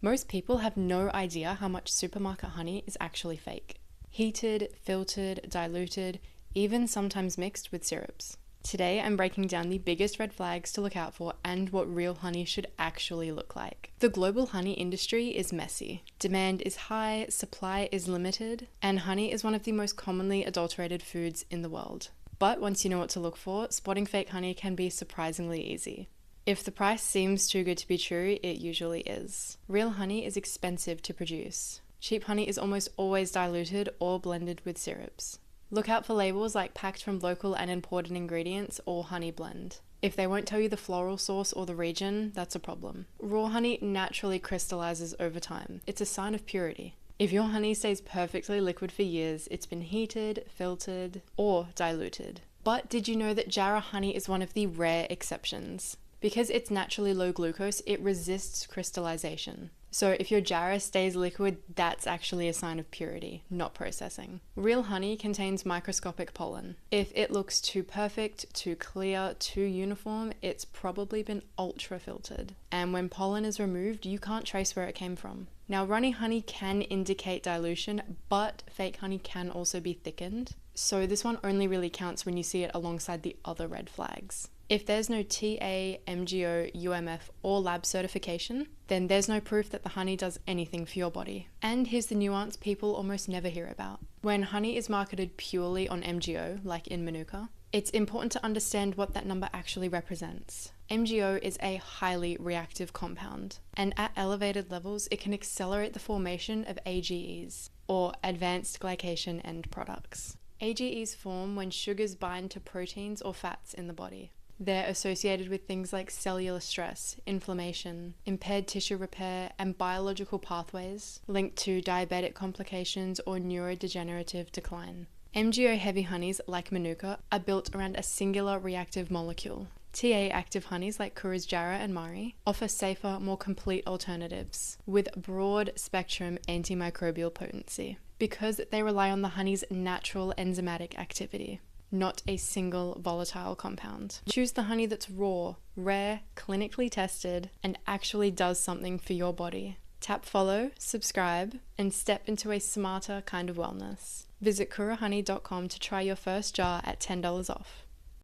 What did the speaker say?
Most people have no idea how much supermarket honey is actually fake. Heated, filtered, diluted, even sometimes mixed with syrups. Today I'm breaking down the biggest red flags to look out for and what real honey should actually look like. The global honey industry is messy. Demand is high, supply is limited, and honey is one of the most commonly adulterated foods in the world. But once you know what to look for, spotting fake honey can be surprisingly easy. If the price seems too good to be true, it usually is. Real honey is expensive to produce. Cheap honey is almost always diluted or blended with syrups. Look out for labels like packed from local and imported ingredients or honey blend. If they won't tell you the floral source or the region, that's a problem. Raw honey naturally crystallizes over time. It's a sign of purity. If your honey stays perfectly liquid for years, it's been heated, filtered, or diluted. But did you know that Jarrah honey is one of the rare exceptions? Because it's naturally low glucose, it resists crystallization. So if your Jarrah stays liquid, that's actually a sign of purity, not processing. Real honey contains microscopic pollen. If it looks too perfect, too clear, too uniform, it's probably been ultra filtered. And when pollen is removed, you can't trace where it came from. Now, runny honey can indicate dilution, but fake honey can also be thickened. So this one only really counts when you see it alongside the other red flags. If there's no TA, MGO, UMF, or lab certification, then there's no proof that the honey does anything for your body. And here's the nuance people almost never hear about. When honey is marketed purely on MGO, like in Manuka, it's important to understand what that number actually represents. MGO is a highly reactive compound, and at elevated levels, it can accelerate the formation of AGEs, or advanced glycation end products. AGEs form when sugars bind to proteins or fats in the body. They're associated with things like cellular stress, inflammation, impaired tissue repair, and biological pathways linked to diabetic complications or neurodegenerative decline. MGO-heavy honeys like Manuka are built around a singular reactive molecule. TA-active honeys like Kura's Jarrah and Marri offer safer, more complete alternatives with broad-spectrum antimicrobial potency because they rely on the honey's natural enzymatic activity, not a single volatile compound. Choose the honey that's raw, rare, clinically tested, and actually does something for your body. Tap follow, subscribe, and step into a smarter kind of wellness. Visit kurahoney.com to try your first jar at $10 off.